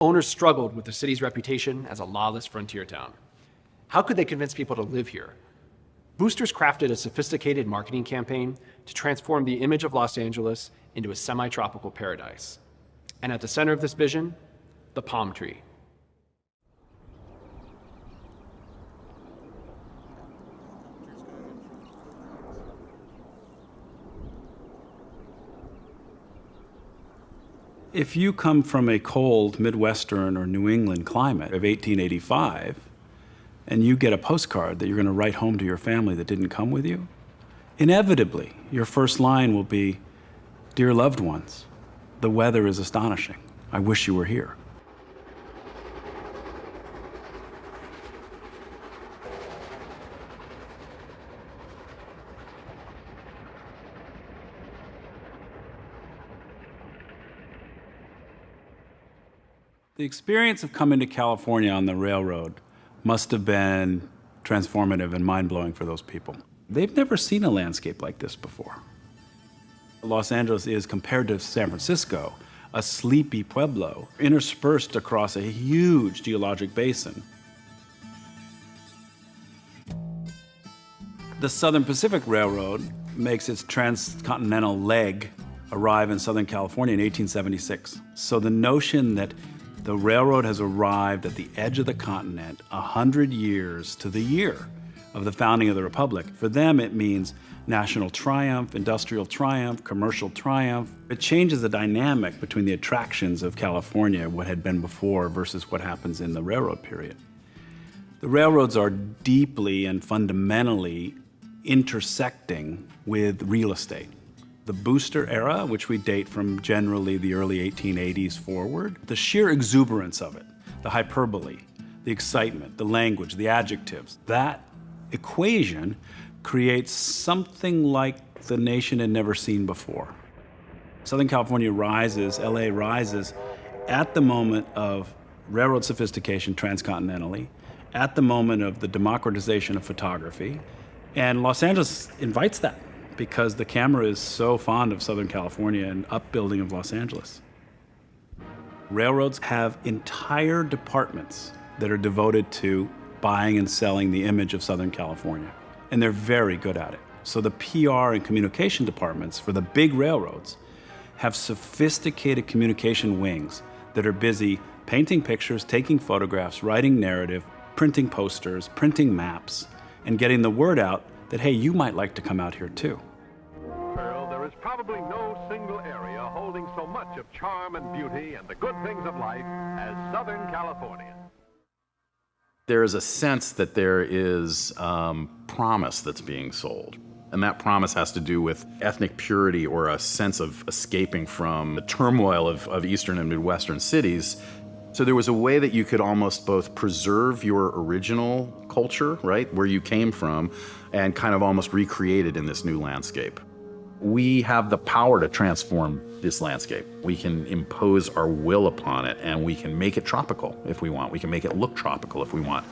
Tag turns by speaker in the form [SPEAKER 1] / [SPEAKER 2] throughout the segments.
[SPEAKER 1] Owners struggled with the city's reputation as a lawless frontier town. How could they convince people to live here? Boosters crafted a sophisticated marketing campaign to transform the image of Los Angeles into a semi-tropical paradise. And at the center of this vision, the palm tree.
[SPEAKER 2] If you come from a cold Midwestern or New England climate of 1885, and you get a postcard that you're going to write home to your family that didn't come with you, inevitably, your first line will be, "Dear loved ones, the weather is astonishing. I wish you were here." The experience of coming to California on the railroad must have been transformative and mind-blowing for those people. They've never seen a landscape like this before. Los Angeles is, compared to San Francisco, a sleepy pueblo interspersed across a huge geologic basin. The Southern Pacific Railroad makes its transcontinental leg arrive in Southern California in 1876. So the notion that the railroad has arrived at the edge of the continent 100 years to the year of the founding of the Republic, for them it means national triumph, industrial triumph, commercial triumph. It changes the dynamic between the attractions of California, what had been before, versus what happens in the railroad period. The railroads are deeply and fundamentally intersecting with real estate. The booster era, which we date from generally the early 1880s forward, the sheer exuberance of it, the hyperbole, the excitement, the language, the adjectives, that equation creates something like the nation had never seen before. Southern California rises, LA rises at the moment of railroad sophistication transcontinentally, at the moment of the democratization of photography, and Los Angeles invites that, because the camera is so fond of Southern California and upbuilding of Los Angeles. Railroads have entire departments that are devoted to buying and selling the image of Southern California, and they're very good at it. So the PR and communication departments for the big railroads have sophisticated communication wings that are busy painting pictures, taking photographs, writing narrative, printing posters, printing maps, and getting the word out that, hey, you might like to come out here too.
[SPEAKER 3] There is probably no single area holding so much of charm and beauty and the good things of life as Southern California.
[SPEAKER 4] There is a sense that there is promise that's being sold. And that promise has to do with ethnic purity or a sense of escaping from the turmoil of Eastern and Midwestern cities. So there was a way that you could almost both preserve your original culture, right, where you came from, and kind of almost recreate it in this new landscape. We have the power to transform this landscape. We can impose our will upon it, and we can make it tropical if we want. We can make it look tropical if we want.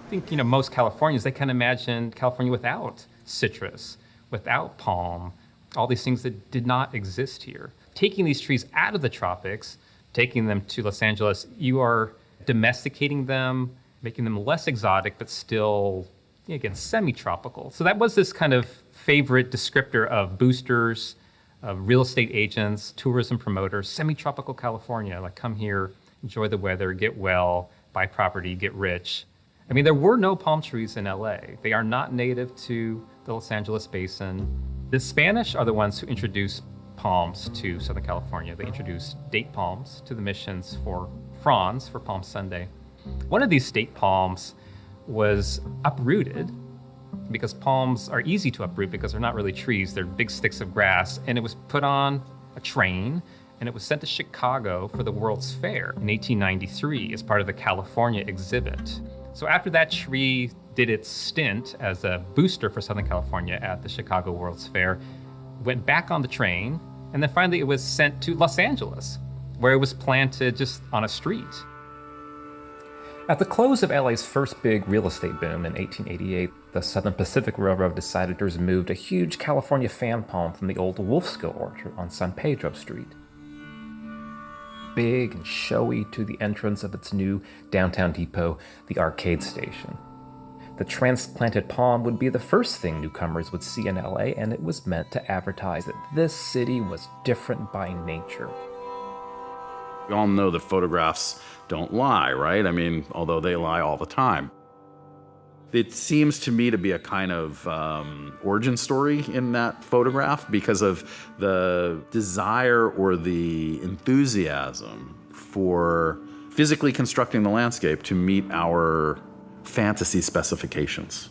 [SPEAKER 5] I think, most Californians, they can imagine California without citrus, without palm, all these things that did not exist here. Taking these trees out of the tropics, taking them to Los Angeles, you are domesticating them, making them less exotic, but still, again, semi-tropical. So that was this kind of favorite descriptor of boosters, of real estate agents, tourism promoters, semi-tropical California, like come here, enjoy the weather, get well, buy property, get rich. I mean, there were no palm trees in LA. They are not native to the Los Angeles basin. The Spanish are the ones who introduced palms to Southern California. They introduced date palms to the missions for fronds, for Palm Sunday. One of these date palms was uprooted, because palms are easy to uproot because they're not really trees, they're big sticks of grass, and it was put on a train and it was sent to Chicago for the World's Fair in 1893 as part of the California exhibit. So after that tree did its stint as a booster for Southern California at the Chicago World's Fair, went back on the train, and then finally it was sent to Los Angeles, where it was planted just on a street. At the close of LA's first big real estate boom in 1888, the Southern Pacific Railroad decided to remove a huge California fan palm from the old Wolfskill orchard on San Pedro Street. Big and showy to the entrance of its new downtown depot, the Arcade Station. The transplanted palm would be the first thing newcomers would see in LA, and it was meant to advertise that this city was different by nature.
[SPEAKER 4] We all know that photographs don't lie, right? I mean, although they lie all the time. It seems to me to be a kind of origin story in that photograph because of the desire or the enthusiasm for physically constructing the landscape to meet our fantasy specifications.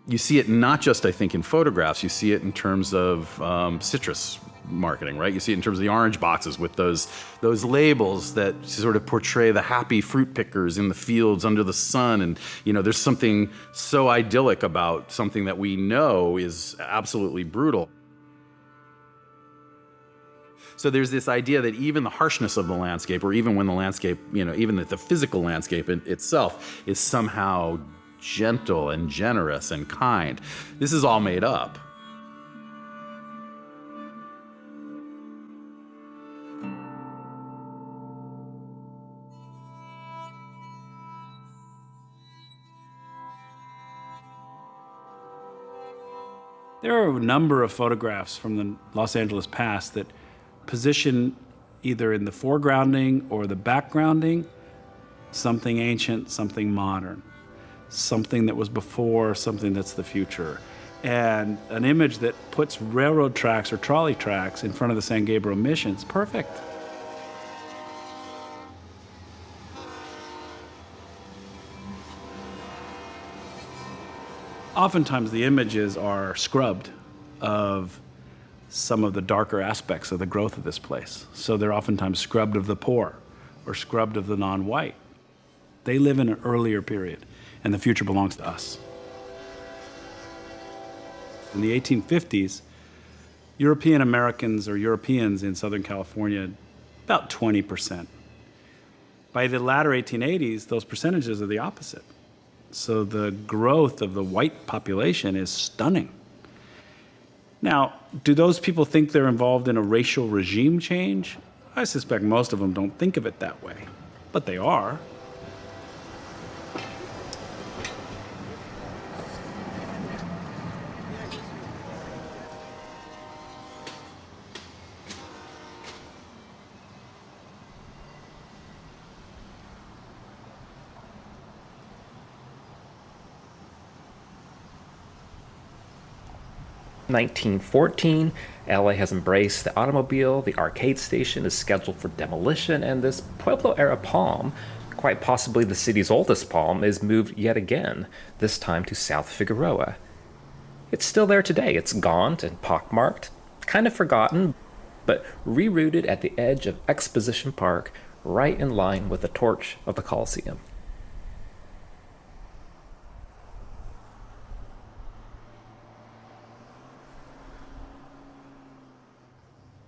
[SPEAKER 4] You see it not just, I think, in photographs, you see it in terms of citrus marketing, right? You see it in terms of the orange boxes with those labels that sort of portray the happy fruit pickers in the fields under the sun. And, you know, there's something so idyllic about something that we know is absolutely brutal. So there's this idea that even the harshness of the landscape, or even when the landscape, you know, even the physical landscape itself is somehow gentle and generous and kind. This is all made up.
[SPEAKER 2] There are a number of photographs from the Los Angeles past that position either in the foregrounding or the backgrounding something ancient, something modern, something that was before, something that's the future. And an image that puts railroad tracks or trolley tracks in front of the San Gabriel Mission is perfect. Oftentimes the images are scrubbed of some of the darker aspects of the growth of this place. So they're oftentimes scrubbed of the poor or scrubbed of the non-white. They live in an earlier period, and the future belongs to us. In the 1850s, European Americans or Europeans in Southern California, about 20%. By the latter 1880s, those percentages are the opposite. So the growth of the white population is stunning. Now, do those people think they're involved in a racial regime change? I suspect most of them don't think of it that way, but they are.
[SPEAKER 5] In 1914, LA has embraced the automobile, the Arcade Station is scheduled for demolition, and this Pueblo-era palm, quite possibly the city's oldest palm, is moved yet again, this time to South Figueroa. It's still there today. It's gaunt and pockmarked, kind of forgotten, but rerouted at the edge of Exposition Park, right in line with the torch of the Coliseum.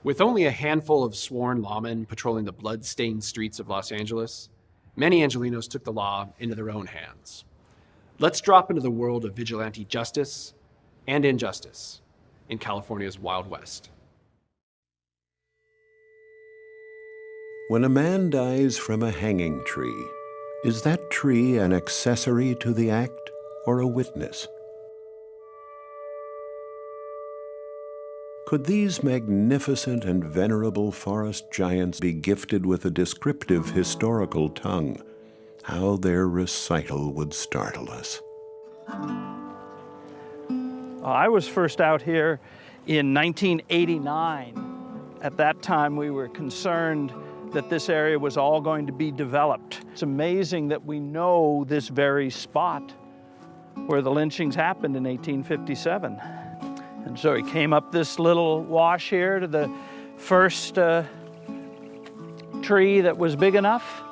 [SPEAKER 1] With only a handful of sworn lawmen patrolling the blood-stained streets of Los Angeles, many Angelenos took the law into their own hands. Let's drop into the world of vigilante justice and injustice in California's Wild West.
[SPEAKER 6] When a man dies from a hanging tree, is that tree an accessory to the act or a witness? Could these magnificent and venerable forest giants be gifted with a descriptive historical tongue? How their recital would startle us.
[SPEAKER 7] I was first out here in 1989. At that time, we were concerned that this area was all going to be developed. It's amazing that we know this very spot where the lynchings happened in 1857. And so he came up this little wash here to the first tree that was big enough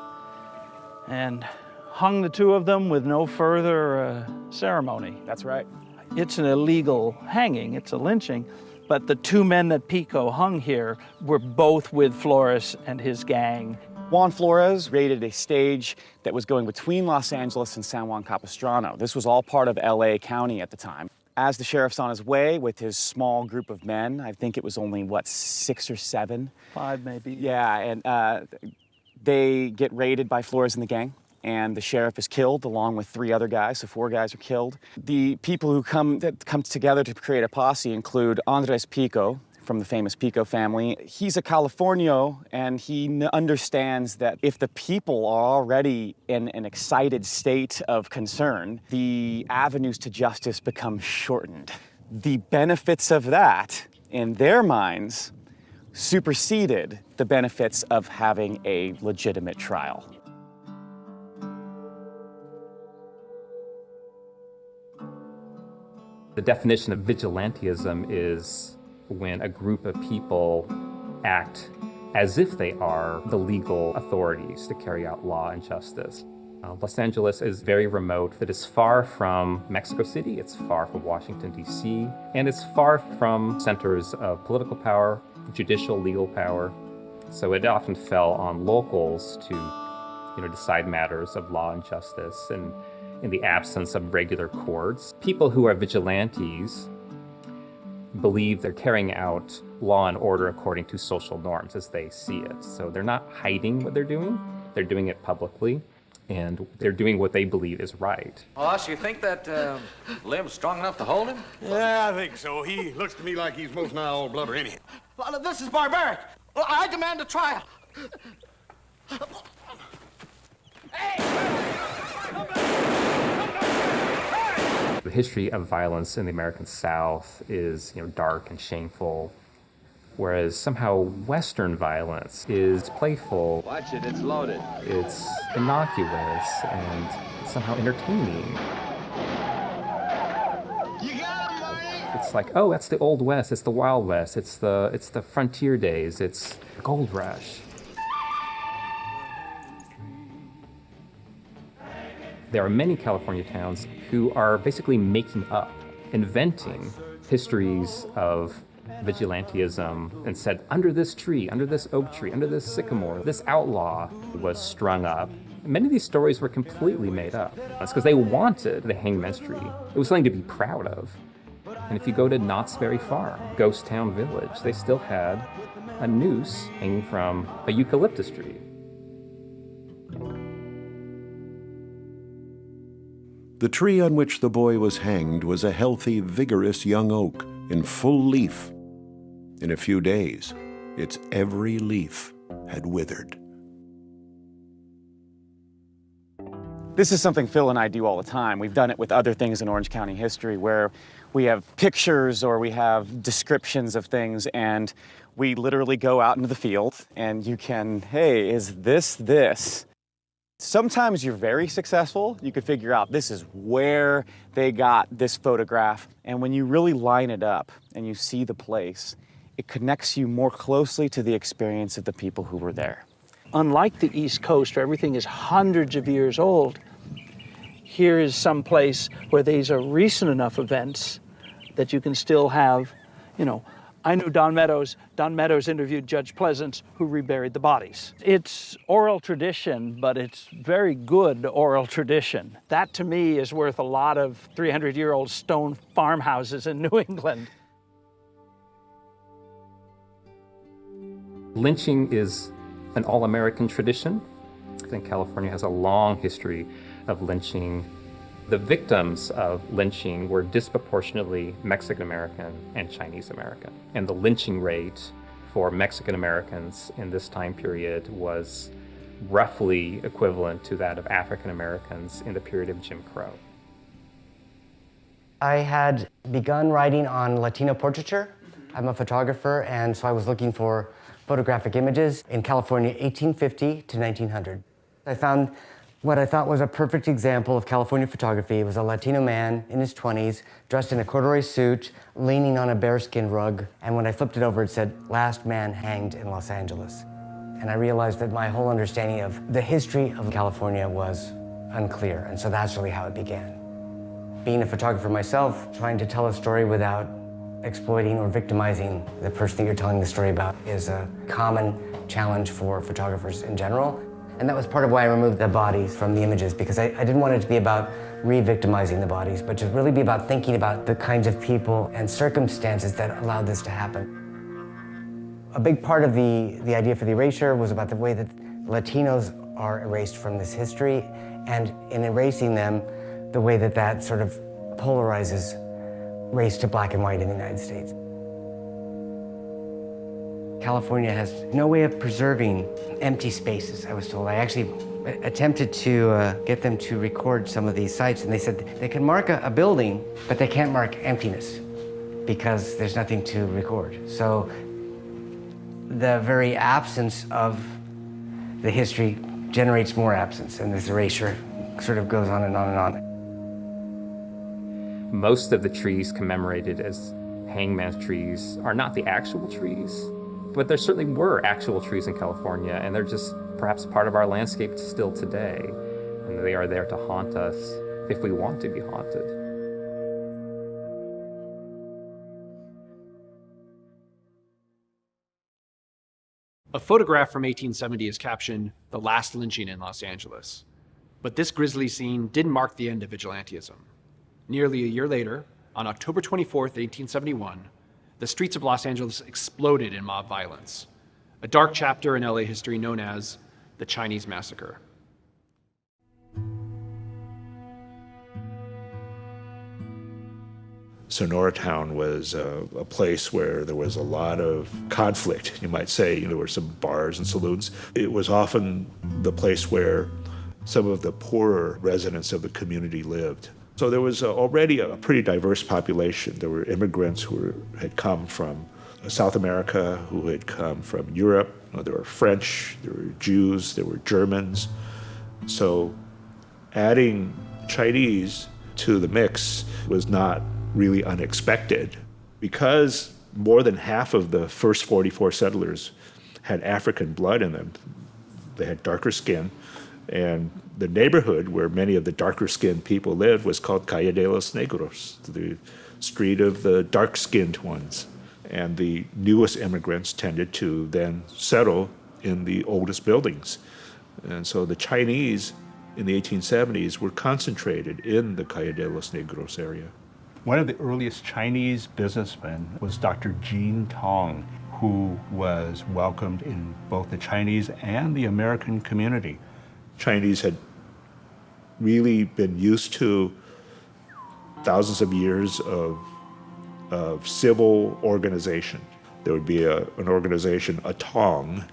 [SPEAKER 7] and hung the two of them with no further ceremony.
[SPEAKER 8] That's right.
[SPEAKER 7] It's an illegal hanging, it's a lynching, but the two men that Pico hung here were both with Flores and his gang.
[SPEAKER 8] Juan Flores raided a stage that was going between Los Angeles and San Juan Capistrano. This was all part of LA County at the time. As the sheriff's on his way with his small group of men, I think it was only, what, 6 or 7?
[SPEAKER 7] 5 maybe.
[SPEAKER 8] Yeah, and they get raided by Flores and the gang, and the sheriff is killed along with 3 other guys, so 4 guys are killed. The people who come together to create a posse include Andres Pico, from the famous Pico family. He's a Californio, and he understands that if the people are already in an excited state of concern, the avenues to justice become shortened. The benefits of that, in their minds, superseded the benefits of having a legitimate trial.
[SPEAKER 5] The definition of vigilantism is when a group of people act as if they are the legal authorities to carry out law and justice. Los Angeles is very remote. It is far from Mexico City, it's far from Washington, D.C., and it's far from centers of political power, judicial, legal power. So it often fell on locals to decide matters of law and justice, and in the absence of regular courts. People who are vigilantes believe they're carrying out law and order according to social norms as they see it. So they're not hiding what they're doing it publicly, and they're doing what they believe is right.
[SPEAKER 9] Boss, you think that limb's strong enough to hold him?
[SPEAKER 10] Yeah, I think so. He looks to me like he's most nigh all blubber anyhow.
[SPEAKER 9] Well, this is barbaric. Well, I demand a trial.
[SPEAKER 5] The history of violence in the American South is, dark and shameful, whereas somehow Western violence is playful.
[SPEAKER 9] Watch it, it's loaded.
[SPEAKER 5] It's innocuous and somehow entertaining.
[SPEAKER 10] You got him, Marty!
[SPEAKER 5] It's like, oh, that's the Old West, it's the Wild West, it's the frontier days, it's the gold rush. There are many California towns who are basically making up, inventing histories of vigilantism, and said, under this tree, under this oak tree, under this sycamore, this outlaw was strung up. Many of these stories were completely made up. That's because they wanted the hangman's tree. It was something to be proud of. And if you go to Knott's Berry Farm, Ghost Town Village, they still had a noose hanging from a eucalyptus tree.
[SPEAKER 6] The tree on which the boy was hanged was a healthy, vigorous young oak in full leaf. In a few days, its every leaf had withered.
[SPEAKER 8] This is something Phil and I do all the time. We've done it with other things in Orange County history where we have pictures or we have descriptions of things, and we literally go out into the field and you can, hey, is this? Sometimes you're very successful. You could figure out this is where they got this photograph. And when you really line it up and you see the place, it connects you more closely to the experience of the people who were there.
[SPEAKER 7] Unlike the East Coast, where everything is hundreds of years old, here is some place where these are recent enough events that you can still have, I knew Don Meadows. Don Meadows interviewed Judge Pleasance, who reburied the bodies. It's oral tradition, but it's very good oral tradition. That, to me, is worth a lot of 300-year-old stone farmhouses in New England.
[SPEAKER 5] Lynching is an all-American tradition. I think California has a long history of lynching. The victims of lynching were disproportionately Mexican-American and Chinese-American. And the lynching rate for Mexican-Americans in this time period was roughly equivalent to that of African-Americans in the period of Jim Crow.
[SPEAKER 11] I had begun writing on Latino portraiture. I'm a photographer, and so I was looking for photographic images in California, 1850 to 1900. I found what I thought was a perfect example of California photography. It was a Latino man in his 20s, dressed in a corduroy suit, leaning on a bearskin rug, and when I flipped it over, it said, "Last man hanged in Los Angeles." And I realized that my whole understanding of the history of California was unclear, and so that's really how it began. Being a photographer myself, trying to tell a story without exploiting or victimizing the person that you're telling the story about is a common challenge for photographers in general. And that was part of why I removed the bodies from the images, because I didn't want it to be about re-victimizing the bodies, but to really be about thinking about the kinds of people and circumstances that allowed this to happen. A big part of the idea for the erasure was about the way that Latinos are erased from this history, and in erasing them, the way that that sort of polarizes race to black and white in the United States. California has no way of preserving empty spaces, I was told. I actually attempted to get them to record some of these sites, and they said they can mark a building, but they can't mark emptiness because there's nothing to record. So the very absence of the history generates more absence, and this erasure sort of goes on and on and on.
[SPEAKER 5] Most of the trees commemorated as hangman's trees are not the actual trees, but there certainly were actual trees in California, and they're just perhaps part of our landscape still today, and they are there to haunt us if we want to be haunted.
[SPEAKER 1] A photograph from 1870 is captioned, "The Last Lynching in Los Angeles." But this grisly scene didn't mark the end of vigilantism. Nearly a year later, on October 24th, 1871, the streets of Los Angeles exploded in mob violence, a dark chapter in LA history known as the Chinese Massacre.
[SPEAKER 12] Sonora Town was a place where there was a lot of conflict, you might say. There were some bars and saloons. It was often the place where some of the poorer residents of the community lived. So there was already a pretty diverse population. There were immigrants who had come from South America, who had come from Europe. There were French, there were Jews, there were Germans. So adding Chinese to the mix was not really unexpected. Because more than half of the first 44 settlers had African blood in them, they had darker skin, and the neighborhood where many of the darker-skinned people lived was called Calle de los Negros, the street of the dark-skinned ones. And the newest immigrants tended to then settle in the oldest buildings. And so the Chinese in the 1870s were concentrated in the Calle de los Negros area.
[SPEAKER 13] One of the earliest Chinese businessmen was Dr. Jean Tong, who was welcomed in both the Chinese and the American community.
[SPEAKER 12] Chinese had really been used to thousands of years of civil organization. There would be an organization, a tong,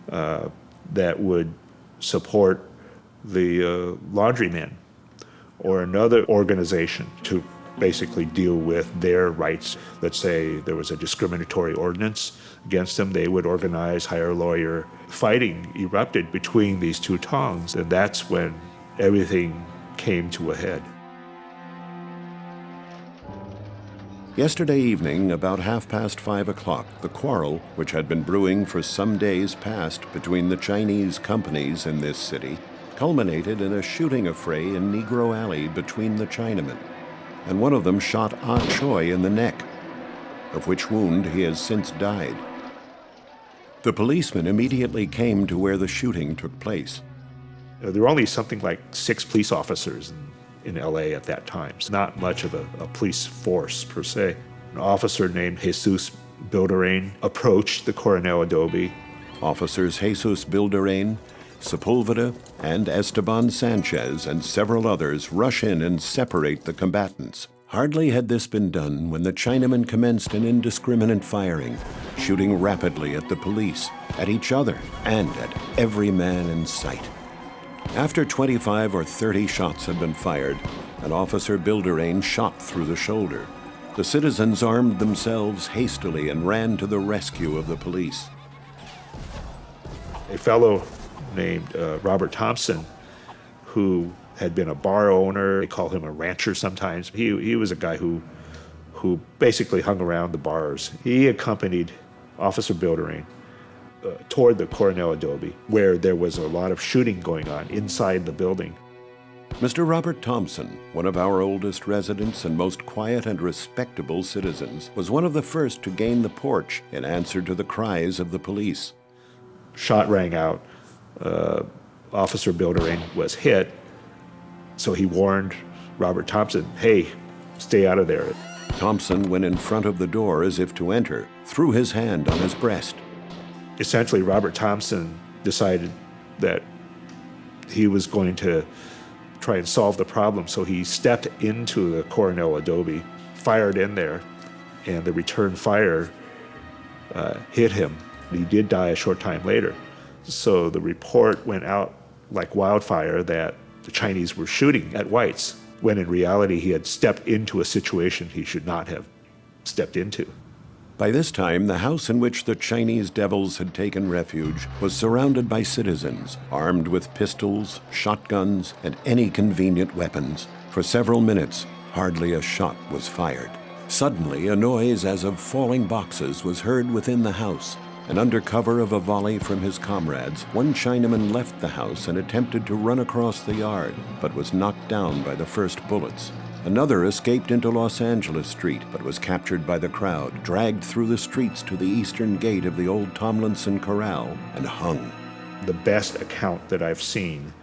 [SPEAKER 12] that would support the laundrymen, or another organization to basically deal with their rights. Let's say there was a discriminatory ordinance against them, they would organize, hire a lawyer. Fighting erupted between these two tongs, and that's when everything came to a head.
[SPEAKER 6] Yesterday evening, about 5:30, the quarrel, which had been brewing for some days past between the Chinese companies in this city, culminated in a shooting affray in Negro Alley between the Chinamen, and one of them shot Ah Choi in the neck, of which wound he has since died. The policemen immediately came to where the shooting took place.
[SPEAKER 12] There were only something like 6 police officers in LA at that time. It's not much of a police force per se. An officer named Jesus Bilderain approached the Coronel Adobe.
[SPEAKER 6] Officers Jesus Bilderain, Sepulveda, and Esteban Sanchez and several others rush in and separate the combatants. Hardly had this been done when the Chinamen commenced an indiscriminate firing, shooting rapidly at the police, at each other, and at every man in sight. After 25 or 30 shots had been fired, an officer Bilderain shot through the shoulder. The citizens armed themselves hastily and ran to the rescue of the police.
[SPEAKER 12] A fellow named Robert Thompson, who had been a bar owner, they call him a rancher sometimes. He was a guy who basically hung around the bars. He accompanied Officer Bilderain toward the Coronel Adobe, where there was a lot of shooting going on inside the building.
[SPEAKER 6] Mr. Robert Thompson, one of our oldest residents and most quiet and respectable citizens, was one of the first to gain the porch in answer to the cries of the police.
[SPEAKER 12] Shot rang out. Officer Bildering was hit, so he warned Robert Thompson, hey, stay out of there.
[SPEAKER 6] Thompson went in front of the door as if to enter, threw his hand on his breast.
[SPEAKER 12] Essentially, Robert Thompson decided that he was going to try and solve the problem, so he stepped into the Coronel Adobe, fired in there, and the return fire hit him. He did die a short time later. So the report went out like wildfire that the Chinese were shooting at whites, when in reality he had stepped into a situation he should not have stepped into.
[SPEAKER 6] By this time, the house in which the Chinese devils had taken refuge was surrounded by citizens, armed with pistols, shotguns, and any convenient weapons. For several minutes, hardly a shot was fired. Suddenly, a noise as of falling boxes was heard within the house, and under cover of a volley from his comrades, one Chinaman left the house and attempted to run across the yard, but was knocked down by the first bullets. Another escaped into Los Angeles Street, but was captured by the crowd, dragged through the streets to the eastern gate of the old Tomlinson Corral, and hung.
[SPEAKER 12] The best account that I've seen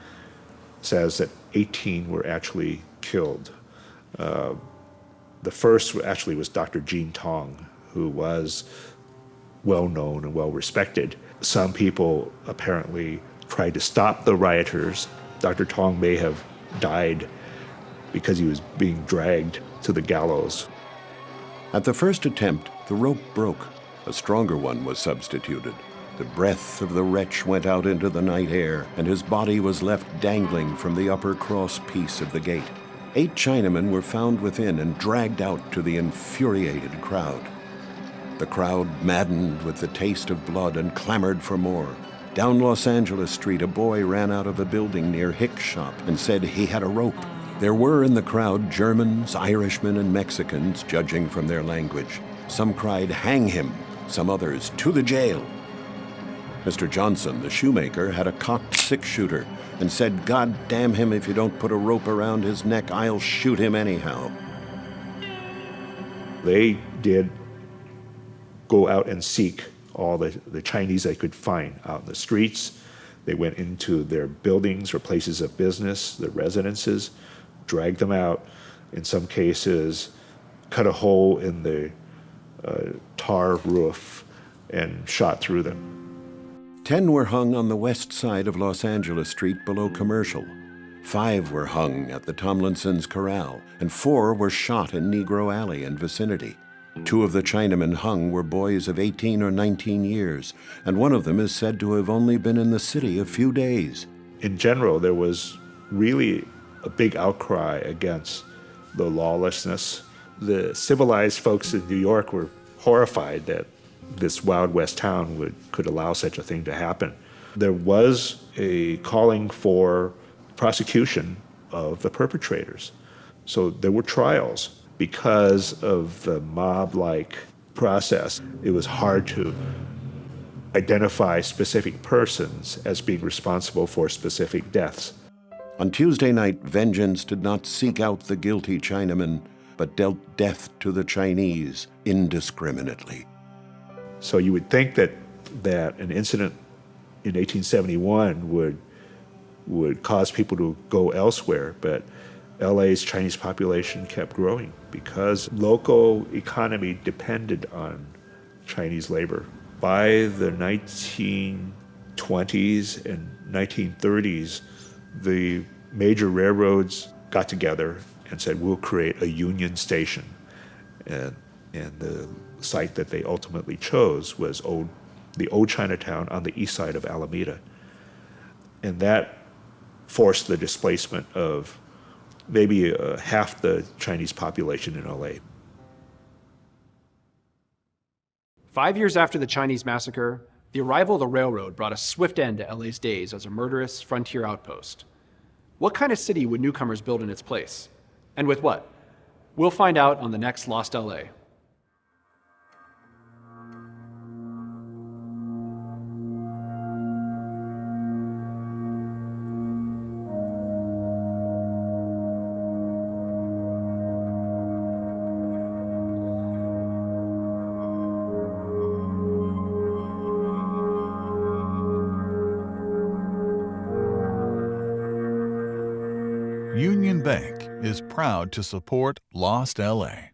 [SPEAKER 12] says that 18 were actually killed. The first actually was Dr. Jean Tong, who was well-known and well-respected. Some people apparently tried to stop the rioters. Dr. Tong may have died because he was being dragged to the gallows.
[SPEAKER 6] At the first attempt, the rope broke. A stronger one was substituted. The breath of the wretch went out into the night air, and his body was left dangling from the upper cross piece of the gate. 8 Chinamen were found within and dragged out to the infuriated crowd. The crowd maddened with the taste of blood and clamored for more. Down Los Angeles Street, a boy ran out of a building near Hicks' shop and said he had a rope. There were in the crowd Germans, Irishmen, and Mexicans, judging from their language. Some cried, "Hang him!" Some others, "To the jail!" Mr. Johnson, the shoemaker, had a cocked six-shooter and said, "God damn him, if you don't put a rope around his neck, I'll shoot him anyhow."
[SPEAKER 12] They did go out and seek all the Chinese they could find out in the streets. They went into their buildings or places of business, their residences, dragged them out, in some cases cut a hole in the tar roof and shot through them.
[SPEAKER 6] 10 were hung on the west side of Los Angeles Street below Commercial. 5 were hung at the Tomlinson's Corral, and 4 were shot in Negro Alley and vicinity. 2 of the Chinamen hung were boys of 18 or 19 years, and one of them is said to have only been in the city a few days.
[SPEAKER 12] In general, there was really a big outcry against the lawlessness. The civilized folks in New York were horrified that this Wild West town could allow such a thing to happen. There was a calling for prosecution of the perpetrators. So there were trials. Because of the mob-like process, it was hard to identify specific persons as being responsible for specific deaths.
[SPEAKER 6] On Tuesday night, vengeance did not seek out the guilty Chinamen, but dealt death to the Chinese indiscriminately.
[SPEAKER 12] So you would think that an incident in 1871 would cause people to go elsewhere, but LA's Chinese population kept growing because local economy depended on Chinese labor. By the 1920s and 1930s, the major railroads got together and said, we'll create a Union Station. And the site that they ultimately chose was the old Chinatown on the east side of Alameda. And that forced the displacement of maybe half the Chinese population in LA.
[SPEAKER 1] 5 years after the Chinese massacre, the arrival of the railroad brought a swift end to LA's days as a murderous frontier outpost. What kind of city would newcomers build in its place? And with what? We'll find out on the next Lost LA.
[SPEAKER 14] Union Bank is proud to support Lost LA.